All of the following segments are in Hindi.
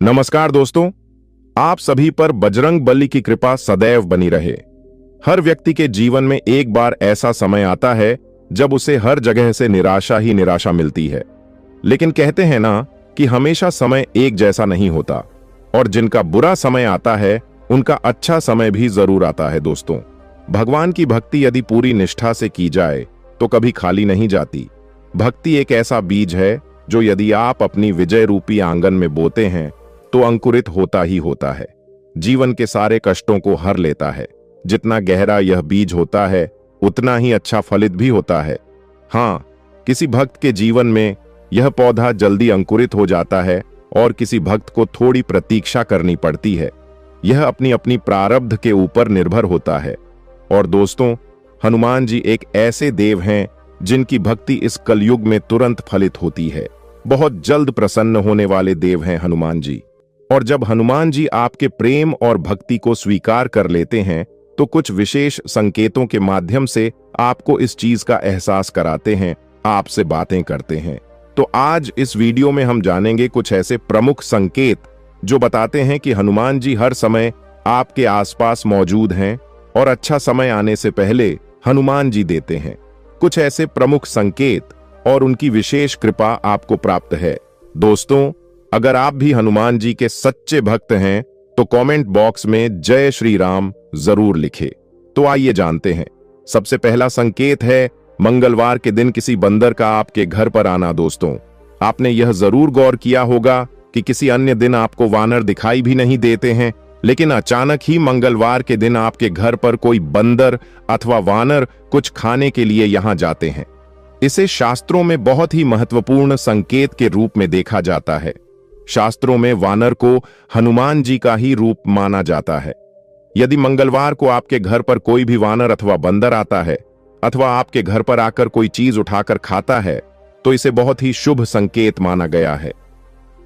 नमस्कार दोस्तों, आप सभी पर बजरंग बली की कृपा सदैव बनी रहे। हर व्यक्ति के जीवन में एक बार ऐसा समय आता है जब उसे हर जगह से निराशा ही निराशा मिलती है। लेकिन कहते हैं ना कि हमेशा समय एक जैसा नहीं होता और जिनका बुरा समय आता है उनका अच्छा समय भी जरूर आता है। दोस्तों, भगवान की भक्ति यदि पूरी निष्ठा से की जाए तो कभी खाली नहीं जाती। भक्ति एक ऐसा बीज है जो यदि आप अपनी विजय रूपी आंगन में बोते हैं तो अंकुरित होता ही होता है। जीवन के सारे कष्टों को हर लेता है। जितना गहरा यह बीज होता है उतना ही अच्छा फलित भी होता है। हाँ, किसी भक्त के जीवन में यह पौधा जल्दी अंकुरित हो जाता है और किसी भक्त को थोड़ी प्रतीक्षा करनी पड़ती है। यह अपनी अपनी प्रारब्ध के ऊपर निर्भर होता है। और दोस्तों, हनुमान जी एक ऐसे देव हैं जिनकी भक्ति इस कलयुग में तुरंत फलित होती है। बहुत जल्द प्रसन्न होने वाले देव हैं हनुमान जी। और जब हनुमान जी आपके प्रेम और भक्ति को स्वीकार कर लेते हैं तो कुछ विशेष संकेतों के माध्यम से आपको इस चीज का एहसास कराते हैं, आपसे बातें करते हैं। तो आज इस वीडियो में हम जानेंगे कुछ ऐसे प्रमुख संकेत जो बताते हैं कि हनुमान जी हर समय आपके आसपास मौजूद हैं और अच्छा समय आने से पहले हनुमान जी देते हैं। कुछ ऐसे प्रमुख संकेत और उनकी विशेष कृपा आपको प्राप्त है। दोस्तों, अगर आप भी हनुमान जी के सच्चे भक्त हैं तो कमेंट बॉक्स में जय श्री राम जरूर लिखें। तो आइए जानते हैं। सबसे पहला संकेत है मंगलवार के दिन किसी बंदर का आपके घर पर आना। दोस्तों, आपने यह जरूर गौर किया होगा कि किसी अन्य दिन आपको वानर दिखाई भी नहीं देते हैं, लेकिन अचानक ही मंगलवार के दिन आपके घर पर कोई बंदर अथवा वानर कुछ खाने के लिए यहां जाते हैं। इसे शास्त्रों में बहुत ही महत्वपूर्ण संकेत के रूप में देखा जाता है। शास्त्रों में वानर को हनुमान जी का ही रूप माना जाता है। यदि मंगलवार को आपके घर पर कोई भी वानर अथवा बंदर आता है अथवा आपके घर पर आकर कोई चीज उठाकर खाता है तो इसे बहुत ही शुभ संकेत माना गया है।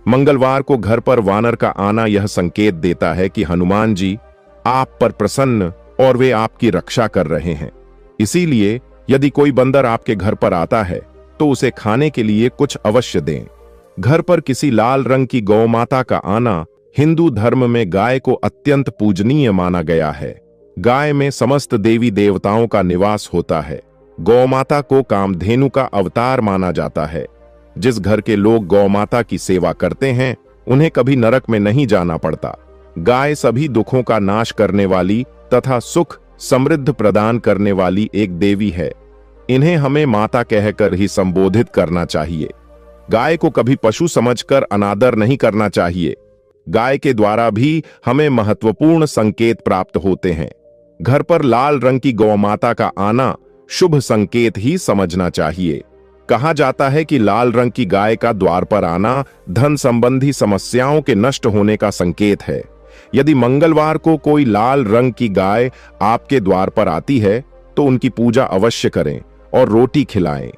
मंगलवार को घर पर वानर का आना यह संकेत देता है कि हनुमान जी आप पर प्रसन्न और वे आपकी रक्षा कर रहे हैं। इसीलिए यदि कोई बंदर आपके घर पर आता है तो उसे खाने के लिए कुछ अवश्य दें। घर पर किसी लाल रंग की गौ माता का आना हिंदू धर्म में गाय को अत्यंत पूजनीय माना गया है। गाय में समस्त देवी देवताओं का निवास होता है। गौ माता को कामधेनु का अवतार माना जाता है। जिस घर के लोग गौ माता की सेवा करते हैं उन्हें कभी नरक में नहीं जाना पड़ता। गाय सभी दुखों का नाश करने वाली तथा सुख समृद्ध प्रदान करने वाली एक देवी है। इन्हें हमें माता कहकर ही संबोधित करना चाहिए। गाय को कभी पशु समझकर अनादर नहीं करना चाहिए। गाय के द्वारा भी हमें महत्वपूर्ण संकेत प्राप्त होते हैं। घर पर लाल रंग की गौ माता का आना शुभ संकेत ही समझना चाहिए। कहा जाता है कि लाल रंग की गाय का द्वार पर आना धन संबंधी समस्याओं के नष्ट होने का संकेत है। यदि मंगलवार को कोई लाल रंग की गाय आपके द्वार पर आती है तो उनकी पूजा अवश्य करें और रोटी खिलाएं।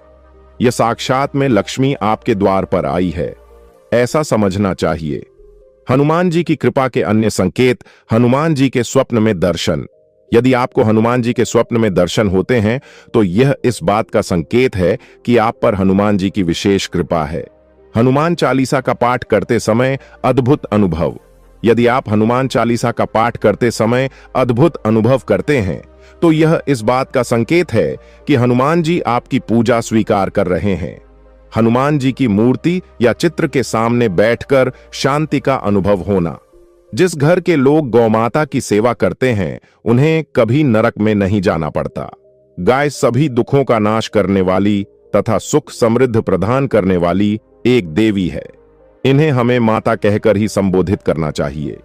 यह साक्षात में लक्ष्मी आपके द्वार पर आई है, ऐसा समझना चाहिए। हनुमान जी की कृपा के अन्य संकेत हनुमान जी के स्वप्न में दर्शन। यदि आपको हनुमान जी के स्वप्न में दर्शन होते हैं तो यह इस बात का संकेत है कि आप पर हनुमान जी की विशेष कृपा है। हनुमान चालीसा का पाठ करते समय अद्भुत अनुभव। यदि आप हनुमान चालीसा का पाठ करते समय अद्भुत अनुभव करते हैं तो यह इस बात का संकेत है कि हनुमान जी आपकी पूजा स्वीकार कर रहे हैं। हनुमान जी की मूर्ति या चित्र के सामने बैठकर शांति का अनुभव होना। जिस घर के लोग गौमाता की सेवा करते हैं उन्हें कभी नरक में नहीं जाना पड़ता। गाय सभी दुखों का नाश करने वाली तथा सुख समृद्ध प्रदान करने वाली एक देवी है। इन्हें हमें माता कहकर ही संबोधित करना चाहिए।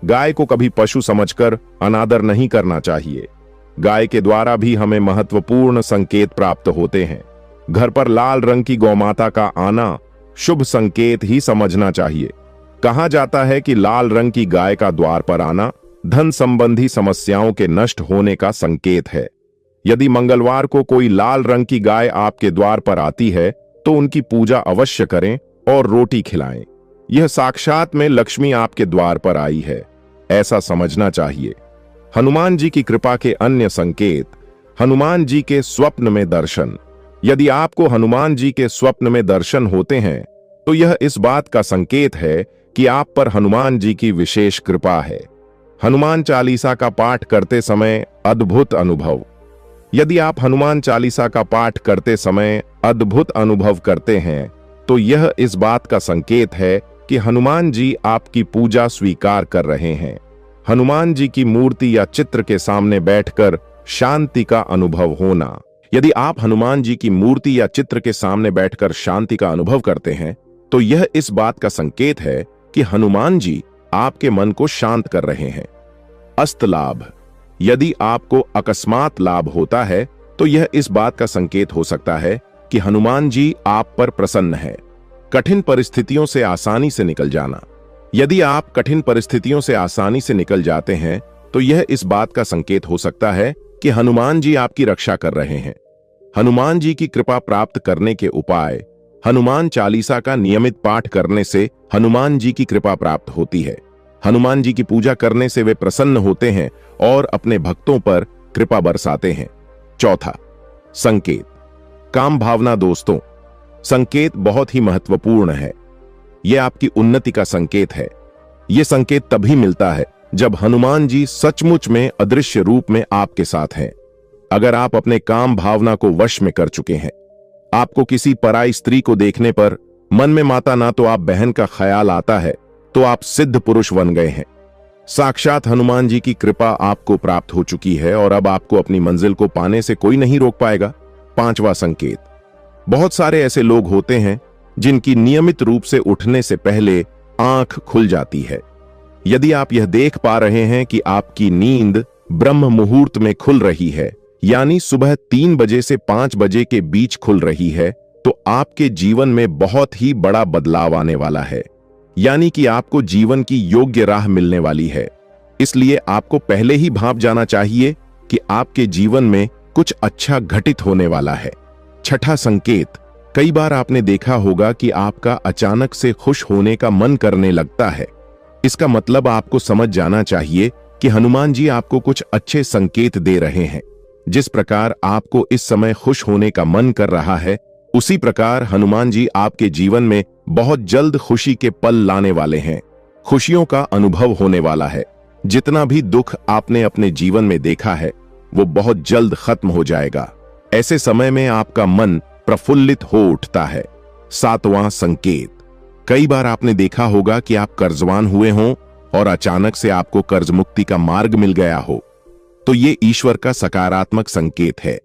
गाय को कभी पशु समझकर अनादर नहीं करना चाहिए। गाय के द्वारा भी हमें महत्वपूर्ण संकेत प्राप्त होते हैं। घर पर लाल रंग की गौमाता का आना शुभ संकेत ही समझना चाहिए। कहा जाता है कि लाल रंग की गाय का द्वार पर आना धन संबंधी समस्याओं के नष्ट होने का संकेत है। यदि मंगलवार को कोई लाल रंग की गाय आपके द्वार पर आती है तो उनकी पूजा अवश्य करें और रोटी खिलाएं। यह साक्षात में लक्ष्मी आपके द्वार पर आई है, ऐसा समझना चाहिए। हनुमान जी की कृपा के अन्य संकेत हनुमान जी के स्वप्न में दर्शन। यदि आपको हनुमान जी के स्वप्न में दर्शन होते हैं तो यह इस बात का संकेत है कि आप पर हनुमान जी की विशेष कृपा है। हनुमान चालीसा का पाठ करते समय अद्भुत अनुभव। यदि आप हनुमान चालीसा का पाठ करते समय अद्भुत अनुभव करते हैं तो यह इस बात का संकेत है कि हनुमान जी आपकी पूजा स्वीकार कर रहे हैं। हनुमान जी की मूर्ति या चित्र के सामने बैठकर शांति का अनुभव होना। यदि आप हनुमान जी की मूर्ति या चित्र के सामने बैठकर शांति का अनुभव करते हैं तो यह इस बात का संकेत है कि हनुमान जी आपके मन को शांत कर रहे हैं। अस्त लाभ। यदि आपको अकस्मात लाभ होता है तो यह इस बात का संकेत हो सकता है कि हनुमान जी आप पर प्रसन्न है। कठिन परिस्थितियों से आसानी से निकल जाना। यदि आप कठिन परिस्थितियों से आसानी से निकल जाते हैं तो यह इस बात का संकेत हो सकता है कि हनुमान जी आपकी रक्षा कर रहे हैं। हनुमान जी की कृपा प्राप्त करने के उपाय। हनुमान चालीसा का नियमित पाठ करने से हनुमान जी की कृपा प्राप्त होती है। हनुमान जी की पूजा करने से वे प्रसन्न होते हैं और अपने भक्तों पर कृपा बरसाते हैं। चौथा, संकेत। काम भावना। दोस्तों, संकेत बहुत ही महत्वपूर्ण है। यह आपकी उन्नति का संकेत है। यह संकेत तभी मिलता है जब हनुमान जी सचमुच में अदृश्य रूप में आपके साथ हैं। अगर आप अपने काम भावना को वश में कर चुके हैं, आपको किसी पराई स्त्री को देखने पर मन में माता ना तो आप बहन का ख्याल आता है तो आप सिद्ध पुरुष बन गए हैं। साक्षात हनुमान जी की कृपा आपको प्राप्त हो चुकी है और अब आपको अपनी मंजिल को पाने से कोई नहीं रोक पाएगा। पांचवा संकेत। बहुत सारे ऐसे लोग होते हैं जिनकी नियमित रूप से उठने से पहले आंख खुल जाती है। यदि आप यह देख पा रहे हैं कि आपकी नींद ब्रह्म मुहूर्त में खुल रही है, यानी सुबह 3 बजे से 5 बजे के बीच खुल रही है, तो आपके जीवन में बहुत ही बड़ा बदलाव आने वाला है। यानी कि आपको जीवन की योग्य राह मिलने वाली है। इसलिए आपको पहले ही भांप जाना चाहिए कि आपके जीवन में कुछ अच्छा घटित होने वाला है। छठा संकेत। कई बार आपने देखा होगा कि आपका अचानक से खुश होने का मन करने लगता है। इसका मतलब आपको समझ जाना चाहिए कि हनुमान जी आपको कुछ अच्छे संकेत दे रहे हैं। जिस प्रकार आपको इस समय खुश होने का मन कर रहा है, उसी प्रकार हनुमान जी आपके जीवन में बहुत जल्द खुशी के पल लाने वाले हैं। खुशियों का अनुभव होने वाला है। जितना भी दुख आपने अपने जीवन में देखा है वो बहुत जल्द खत्म हो जाएगा। ऐसे समय में आपका मन प्रफुल्लित हो उठता है। सातवां संकेत। कई बार आपने देखा होगा कि आप कर्जवान हुए हों और अचानक से आपको कर्ज मुक्ति का मार्ग मिल गया हो, तो ये ईश्वर का सकारात्मक संकेत है।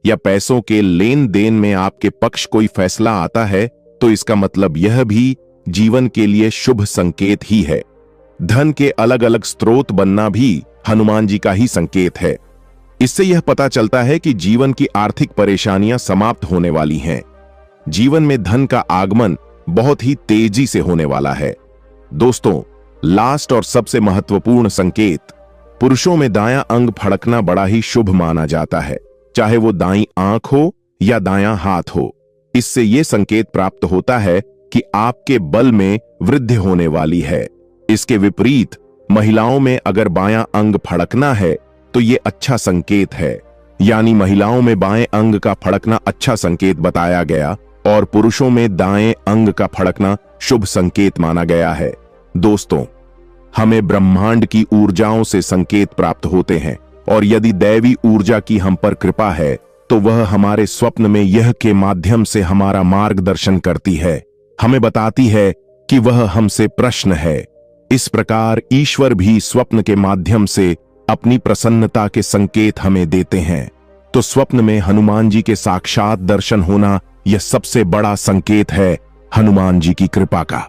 या पैसों के लेन देन में आपके पक्ष कोई फैसला आता है तो इसका मतलब यह भी जीवन के लिए शुभ संकेत ही है। धन के अलग अलग स्रोत बनना भी हनुमान जी का ही संकेत है। इससे यह पता चलता है कि जीवन की आर्थिक परेशानियां समाप्त होने वाली हैं। जीवन में धन का आगमन बहुत ही तेजी से होने वाला है। दोस्तों, लास्ट और सबसे महत्वपूर्ण संकेत। पुरुषों में दायां अंग फड़कना बड़ा ही शुभ माना जाता है, चाहे वो दाईं आंख हो या दायां हाथ हो। इससे यह संकेत प्राप्त होता है कि आपके बल में वृद्धि होने वाली है। इसके विपरीत महिलाओं में अगर बायां अंग फड़कना है तो यह अच्छा संकेत है। यानी महिलाओं में बाएं अंग का फड़कना अच्छा संकेत बताया गया और पुरुषों में दाएं अंग का फड़कना शुभ संकेत माना गया है। दोस्तों, हमें ब्रह्मांड की ऊर्जाओं से संकेत प्राप्त होते हैं और यदि दैवी ऊर्जा की हम पर कृपा है तो वह हमारे स्वप्न में यह के माध्यम से हमारा मार्गदर्शन करती है, हमें बताती है कि वह हमसे प्रसन्न है। इस प्रकार ईश्वर भी स्वप्न के माध्यम से अपनी प्रसन्नता के संकेत हमें देते हैं। तो स्वप्न में हनुमान जी के साक्षात दर्शन होना यह सबसे बड़ा संकेत है हनुमान जी की कृपा का।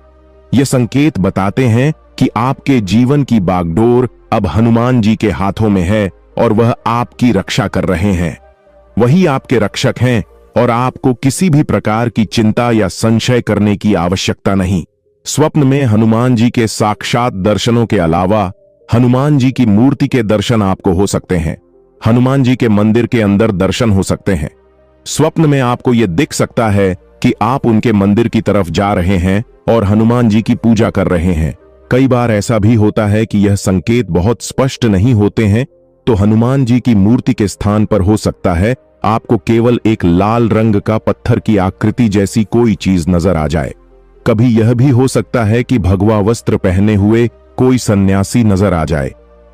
यह संकेत बताते हैं कि आपके जीवन की बागडोर अब हनुमान जी के हाथों में है और वह आपकी रक्षा कर रहे हैं। वही आपके रक्षक हैं और आपको किसी भी प्रकार की चिंता या संशय करने की आवश्यकता नहीं। स्वप्न में हनुमान जी के साक्षात दर्शनों के अलावा हनुमान जी की मूर्ति के दर्शन आपको हो सकते हैं। हनुमान जी के मंदिर के अंदर दर्शन हो सकते हैं। स्वप्न में आपको यह दिख सकता है कि आप उनके मंदिर की तरफ जा रहे हैं और हनुमान जी की पूजा कर रहे हैं। कई बार ऐसा भी होता है कि यह संकेत बहुत स्पष्ट नहीं होते हैं, तो हनुमान जी की मूर्ति के स्थान पर हो सकता है आपको केवल एक लाल रंग का पत्थर की आकृति जैसी कोई चीज नजर आ जाए। कभी यह भी हो सकता है कि भगवा वस्त्र पहने हुए कोई सन्यासी नजर आ जाए।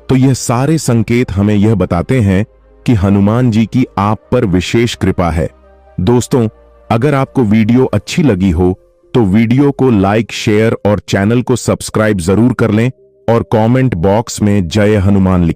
तो यह सारे संकेत हमें यह बताते हैं कि हनुमान जी की आप पर विशेष कृपा है। दोस्तों, अगर आपको वीडियो अच्छी लगी हो तो वीडियो को लाइक, शेयर और चैनल को सब्सक्राइब जरूर कर लें और कमेंट बॉक्स में जय हनुमान लिखें।